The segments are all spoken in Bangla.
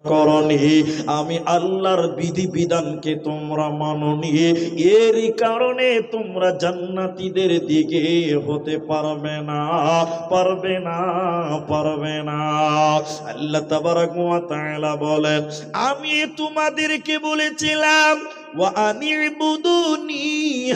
করনি, আমি আল্লাহর বিধি বিধানকে তোমরা মাননি, এরই কারণে তোমরা জান্নাতীদের দিকে হতে পারবে না, পারবে না, পারবে না। আল্লাহ তাবারাক ওয়া তাআলা বলেন, আমি তোমাদেরকে বলেছিলাম ওয়া আনি'বুদুনি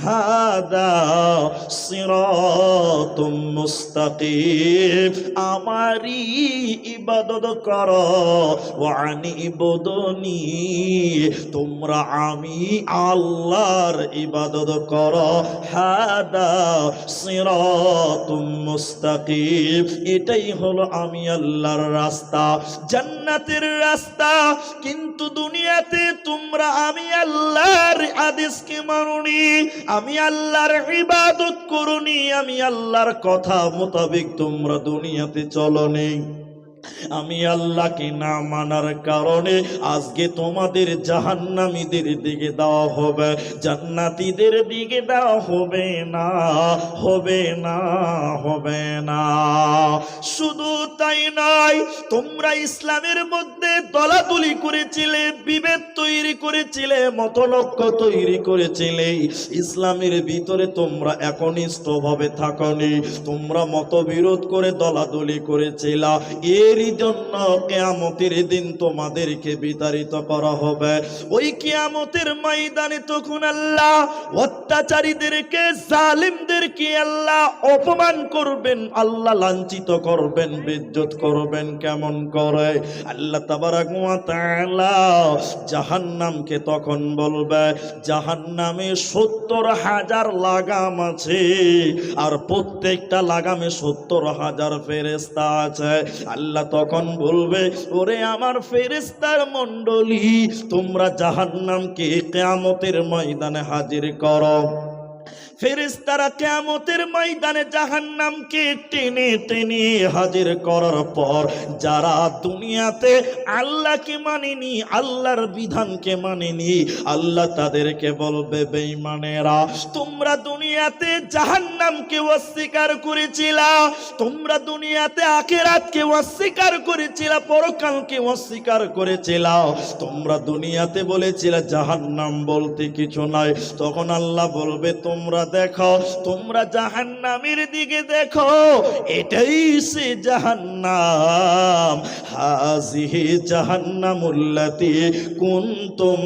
হাদা সিরাতুম মুস্তাকিম, আমারই ইবাদত করো, ওয়া আনি'বুদুনি, তোমরা আমি আল্লাহর ইবাদত করো, হাদা সিরাতুম মুস্তাকিম, এটাই হলো আমি আল্লাহর রাস্তা, জান্নাতের রাস্তা। কিন্তু দুনিয়াতে তোমরা আমি আল্লাহর আদেশকে মানোনি, আমি আল্লাহর ইবাদত করোনি, আমি আল্লাহর কথা মোতাবেক তোমরা দুনিয়াতে চলোনি। আমি আল্লাহকে না মানার কারণে আজকে তোমাদের জাহান্নামীদের দিকে দেওয়া হবে, জান্নাতীদের দিকে দেওয়া হবে না, হবে না, হবে না। শুধু তাই নয়, তোমরা ইসলামের মধ্যে দলাদলি করেছিলে, বিভেদ তৈরি করেছিলে, মতলক্ষ্য তৈরি করেছিলে, ইসলামের ভিতরে তোমরা একনিষ্ঠভাবে থাকনি, তোমরা মতবিরোধ করে দলাদলি করেছিলা, এরই জন্য কিয়ামতের দিন তোমাদেরকে বিতাড়িত করা হবে। ওই কিয়ামতের ময়দানে তখন আল্লাহ অত্যাচারীদেরকে, জালিমদেরকে আল্লাহ অপমান করবেন, আল্লাহ লাঞ্ছিত করবেন, বেইজ্জত করবেন। কেমন করে? আল্লাহ তাবারাক ওয়া তাআলা জাহান্নামকে তখন বলবে, জাহান্নামে 70,000 লাগাম আছে, আর প্রত্যেকটা লাগামে 70,000 ফেরেশতা আছে। আল্লাহ তখন বলবে, ওরে আমার ফেরেশতার মণ্ডলী, তোমরা জাহান্নামকে কিয়ামতের ময়দানে হাজির করো। ফেরেশতারা কিয়ামতের ময়দানে জাহান্নামকে টেনে টেনে হাজির করার পর, যারা দুনিয়াতে আল্লাহকে মানেনি, আল্লাহর বিধানকে মানেনি, আল্লাহ তাদেরকে বলবে, বেঈমানেরা, তোমরা দুনিয়াতে জাহান্নামকে অস্বীকার করেছিলা, তোমরা দুনিয়াতে আখিরাতকে অস্বীকার করেছিলা, পরকালকে অস্বীকার করেছিলা, তোমরা দুনিয়াতে বলেছিলা জাহান্নাম বলতে কিছু নাই। তখন আল্লাহ বলবে, তোমরা দেখো, তোমরা জাহান্নামের দিকে দেখো, এটাই সে জাহান্নাম, হাযিহি জাহান্নামুল্লাতী কুনতুম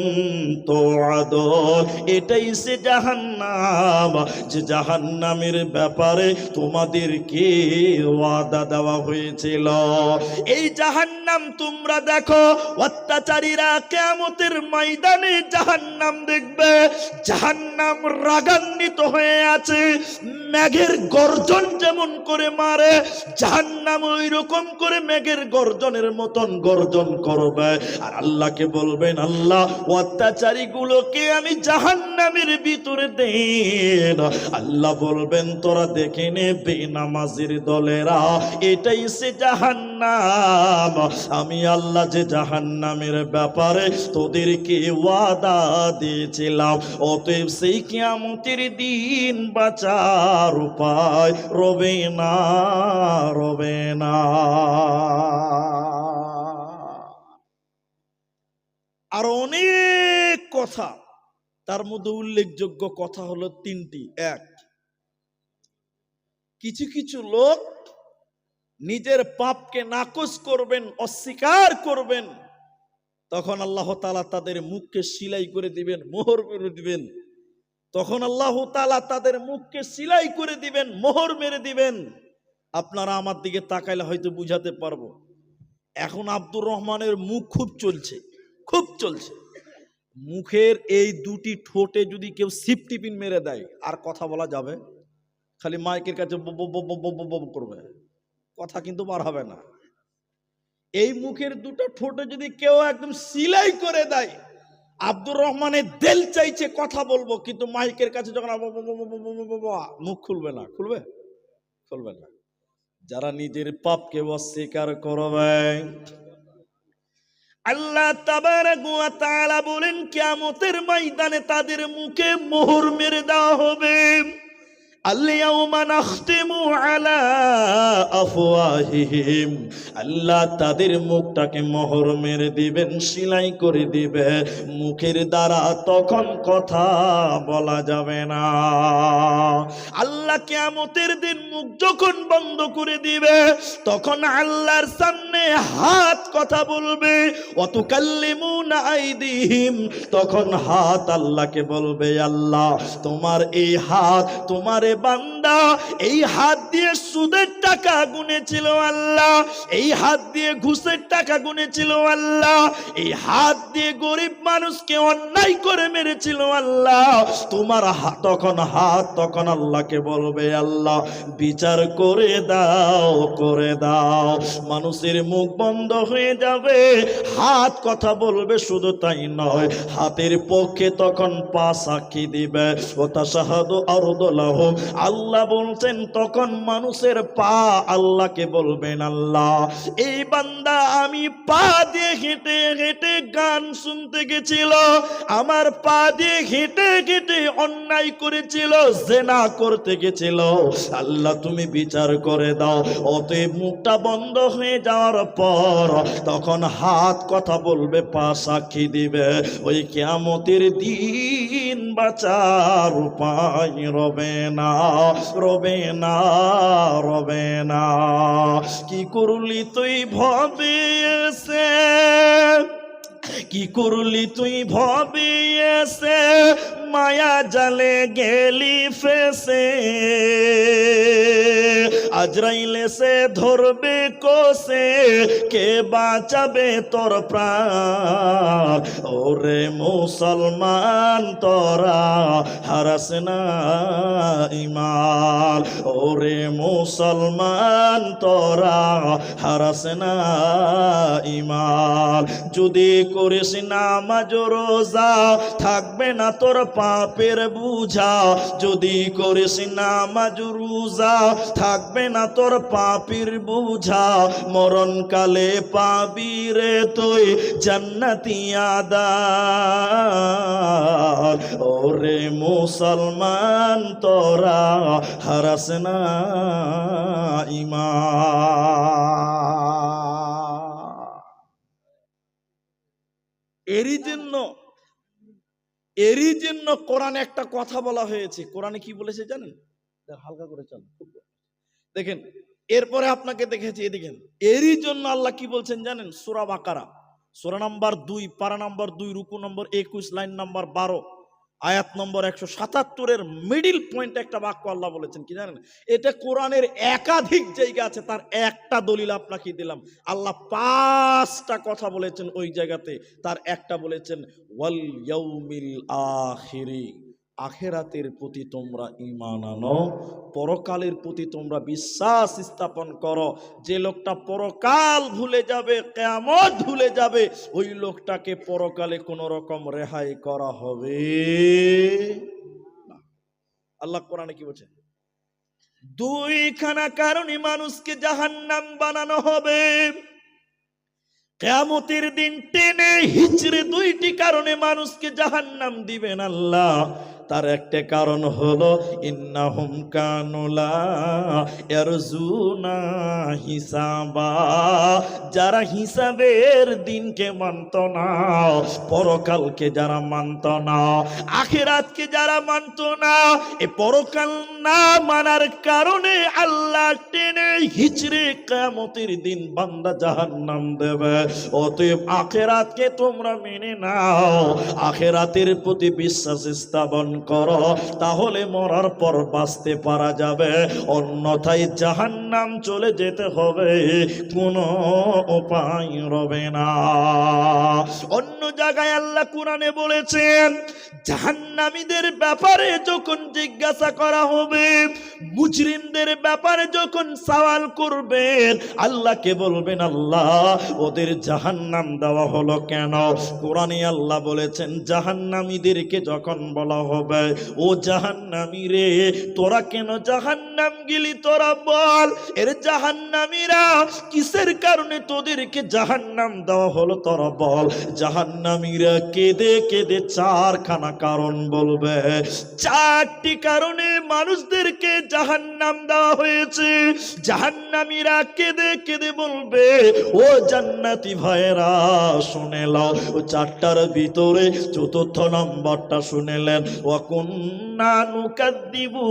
তুআদুন, এটাই সে জাহান্নাম যে জাহান্নামের ব্যাপারে তোমাদেরকে ওয়াদা দেওয়া হয়েছিল। এই জাহান্নাম তোমরা দেখো, অত্যাচারীরা কিয়ামতের ময়দানে জাহান্নাম দেখবে, জাহান্নাম রাগান্বিত হয়ে আছে, মেঘের গর্জন যেমন করে মারে, জাহান্নাম ওই রকম করে মেঘের গর্জনের মতন গর্জন করবে। আর আল্লাহকে বলবেন, আল্লাহ অত্যাচারী গুলোকে আমি জাহান্নামের ভিতরে দেন। আল্লাহ বলবেন, তোরা দেখে নে বেনামাজির দলেরা, এটাই সে জাহান্নাম, আমি আল্লাহ যে জাহান্নামের ব্যাপারে তোদেরকে ওয়াদা দিয়েছিলাম। অতএব সেই কিয়ামতের দিন বাঁচার উপায় রবে না, রবে না। আর অনেক কথা, তার মধ্যে উল্লেখযোগ্য কথা হলো 3টি। এক, কিছু কিছু লোক নিজের পাপকে নাকচ করবেন, অস্বীকার করবেন, তখন আল্লাহ তাআলা তাদের মুখকে সিলাই করে দিবেন, মোহর করে দিবেন। তখন আল্লাহ তাআলা তাদের মুখকে সিলাই করে দিবেন, মোহর মেরে দিবেন। আপনারা আমার দিকে তাকাইলে হয়তো বুঝাতে পারবো। এখন আব্দুর রহমানের মুখ খুব চলছে, খুব চলছে। মুখের এই 2টি ঠোঁটে যদি কেউ সিপটিপিন মেরে দেয়, আর কথা বলা যাবে? খালি মাইকের কাছে করবে, কথা কিন্তু বার হবে না। এই মুখের 2টো ঠোঁটে যদি কেউ একদম সিলাই করে দেয়, আব্দুর রহমানের দিল চাইছে কথা বলবো, কিন্তু মাইকের কাছে যখন মুখ খুলবে না। খুলবে? খুলবে না। যারা নিজের পাপকে অস্বীকার করবে, আল্লাহ তাবারাক ওয়া তাআলা বলেন, কিয়ামতের ময়দানে তাদের মুখে মোহর মেরে দেওয়া হবে। আল-ইয়াউমা নাখতিমু আলা আফওয়াহিহিম, আল্লাহ তাদের মুখটাকে মোহর মেরে দিবেন, সেলাই করে দিবে, মুখের দ্বারা তখন কথা বলা যাবে না। আল্লাহ কিয়ামতের দিন মুখ যখন বন্ধ করে দিবে, তখন আল্লাহর সামনে হাত কথা বলবে। ওয়াতুকাল্লিমুনা আইদিহিম, তখন হাত আল্লাহকে বলবে, আল্লাহ তোমার এই হাত, তোমার বান্দা এই হাত দিয়ে সুদের টাকা গুনেছিল আল্লাহ, এই হাত দিয়ে ঘুষের টাকা গুনেছিল আল্লাহ, এই হাত দিয়ে গরিব মানুষকে অন্যায় করে মেরেছিল আল্লাহ, তোমার তখন আল্লাহকে বলবে, আল্লাহ বিচার করে দাও, করে দাও। মানুষের মুখ বন্ধ হয়ে যাবে, হাত কথা বলবে। শুধু তাই নয়, হাতের পক্ষে তখন পা সাক্ষী দিবে। ওয়াতাশাহাদু আরদুলাহুম, আল্লাহ বলছেন তখন মানুষের পা আল্লাহকে বলবেন, আল্লাহ এই বান্দা আমি পা দিয়ে হেঁটে হেঁটে গান শুনতে গেছিল, আমার পা দিয়ে হেঁটে হেঁটে অন্যায় করেছিল, জেনা করতে গেছিল, আল্লাহ তুমি বিচার করে দাও। অতএব মুখটা বন্ধ হয়ে যাওয়ার পর তখন হাত কথা বলবে, পা সাক্ষী দিবে। ওই কিয়ামতের দিন বাঁচার উপায় রবে না, রবে না, রবে না। কি করলি তুই ভবে এসে, কি করলি তুই ভবে এসে, মায়া জালে গেলি ফেসে, আজরাইলে সে ধরবে কোসে, কে বাঁচাবে তোর প্রাণ। ওরে মুসলমান তোরা হারাস না ঈমান, ওরে মুসলমান তোরা হারাস না ঈমান। যদি করিস নামাজ রোজা, থাকবে না তোর পাপের বুঝা, যদি করিস নামাজ রোজা, থাকবে না তোর পাপের বুঝা। মরণকালে পাবি রে তুই জান্নাতি আদার। ওরে মুসলমান তোরা হারাস না ঈমান। এরই জন্য কোরআনে একটা কথা বলা হয়েছে। কোরআনে কি বলেছে জানেন? হালকা করে চল, দেখেন। এরপরে আপনাকে দেখেছি এদিকে, এরই জন্য আল্লাহ কি বলছেন জানেন? সূরা বাকারা, সূরা নাম্বার 2, পারা নাম্বার 2, রুকু নম্বর 21, লাইন নাম্বার 12, আয়াত নম্বর 177 মিডিল পয়েন্টে একটা বাক্য আল্লাহ বলেছেন কি জানেন? এটা কোরআনের একাধিক জায়গা আছে, তার একটা দলিল আপনাকে দিলাম। আল্লাহ 5টা কথা বলেছেন ওই জায়গাতে, তার একটা বলেছেন ওয়াল ইয়াউমিল আখিরি, আখেরাতের প্রতি তোমরা ঈমান আনো, পরকালের প্রতি তোমরা বিশ্বাস স্থাপন করো। যে লোকটা পরকাল ভুলে যাবে, কিয়ামত ভুলে যাবে, ওই লোকটাকে পরকালে কোনো রকম রেহাই করা হবে না। আল্লাহ কোরআনে কি বলছেন? 2খানা কারণে মানুষকে জাহান্নাম বানানো হবে কিয়ামতের দিন। টেনে হিচড়ে 2টি কারণে মানুষকে জাহান্নাম দিবেন আল্লাহ। তার একটা কারণ হলো ইন্নাহুম কানু লা ইয়ারজুনা হিসাবা, যারা হিসাবের দিনকে মানত না, পরকালকে যারা মানত না, আখিরাতকে যারা মানত না, এই পরকাল না মানার কারণে আল্লাহ টেনে হিচড়ে কিয়ামতের দিন বান্দা জাহান্নাম দেবে। অতএব আখিরাতকে তোমরা মেনে নাও, আখিরাতের প্রতি বিশ্বাস স্থাপন করো, তাহলে মরার পর বাঁচতে পারা যাবে, অন্যথায় জাহান্নাম চলে যেতে হবে, কোনো উপায় রবে না। অন্য জায়গায় আল্লাহ কোরআনে বলেছেন জাহান্নামীদের ব্যাপারে যখন জিজ্ঞাসা করা হবে, মুজরিমদের ব্যাপারে যখন সওয়াল করবেন, আল্লাহকে বলবেন আল্লাহ ওদের জাহান্নাম দেওয়া হলো কেন? কোরআনে আল্লাহ বলেছেন জাহান্নামীদেরকে যখন বলা হবে করবে, ও জাহান্নামী রে, তোরা কেন জাহান্নাম গেলি তোরা বল। এর জাহান্নামীরা কিসের কারণে তোদেরকে জাহান্নাম দেওয়া হলো তোরা বল। জাহান্নামীরা কেঁদে কেঁদে চারখানা কারণ বলবে, চারটি কারণে মানুষদেরকে জাহান্নাম দেওয়া হয়েছে। জাহান্নামীরা কেঁদে কেঁদে বলবে, ও জান্নাতি ভাইরা শুনে লও, ও চারটার ভিতরে চতুর্থ নম্বরটা শুনেলেন, ওয়াকুন্না নুকাদ্দিবু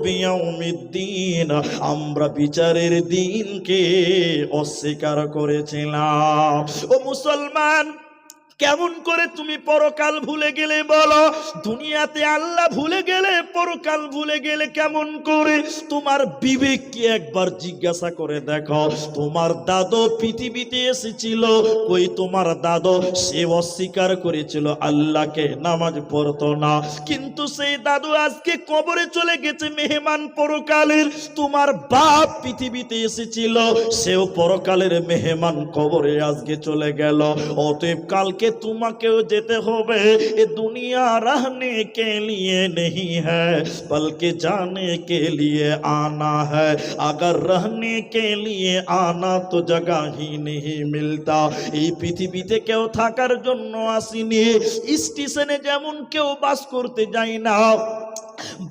বিয়াউমিদ্দিন, আমরা বিচারের দিনকে অস্বীকার করেছিলাম। ও মুসলমান, কেমন করে তুমি পরকাল ভুলে গেলে বলো? দুনিয়াতে আল্লাহ ভুলে গেলে পরকাল ভুলে গেলে কেমন করে? তোমার বিবেককে একবার জিজ্ঞাসা করে দেখো। তোমার দাদু পৃথিবীতে এসেছিল, কই তোমার দাদু? সে অস্বীকার করেছিল আল্লাহকে, নামাজ পড়তো না, কিন্তু সেই দাদু আজকে কবরে চলে গেছে মেহমান পরকালের। তোমার বাপ পৃথিবীতে এসেছিল, সেও পরকালের মেহমান, কবরে আজকে চলে গেল। অতএব কালকে তোমাকেও যেতে হবে। এ দুনিया रहने के लिए नहीं है, बल्कि जाने के लिए आना है। अगर रहने के लिए आना तो जगह ही नहीं मिलता। এই পৃথিবীতে কেউ থাকার জন্য আসেনি। স্টেশনে যেমন কেউ বাস করতে যায় না,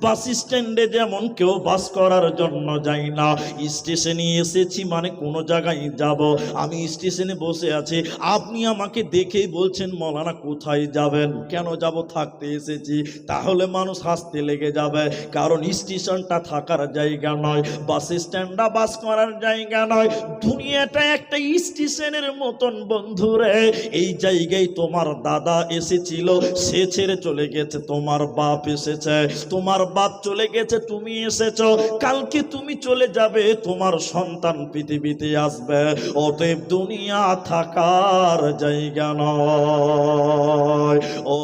বাস স্ট্যান্ডে যেমন কেউ বাস করার জন্য যাই না। স্টেশনে এসেছি মানে কোনো জায়গায় যাব। আমি স্টেশনে বসে আছি, আপনি আমাকে দেখেই বলছেন মৌলানা কোথায় যাবেন? কেন যাব? থাকতে এসেছি। তাহলে মানুষ হাসতে লেগে যাবে, কারণ স্টেশনটা থাকার জায়গা নয়, বাস স্ট্যান্ডটা বাস করার জায়গা নয়। দুনিয়াটা একটা স্টেশনের মতন বন্ধুরে। এই জায়গায় তোমার দাদা এসেছিল, সে ছেড়ে চলে গেছে। তোমার বাপ এসেছে, তোমার বাপ চলে গেছে, তুমি এসেছো। কালকে তুমি চলে যাবে, তোমার সন্তান পৃথিবীতে আসবে। অতএব দুনিয়া থাকার জায়গা নয়। ও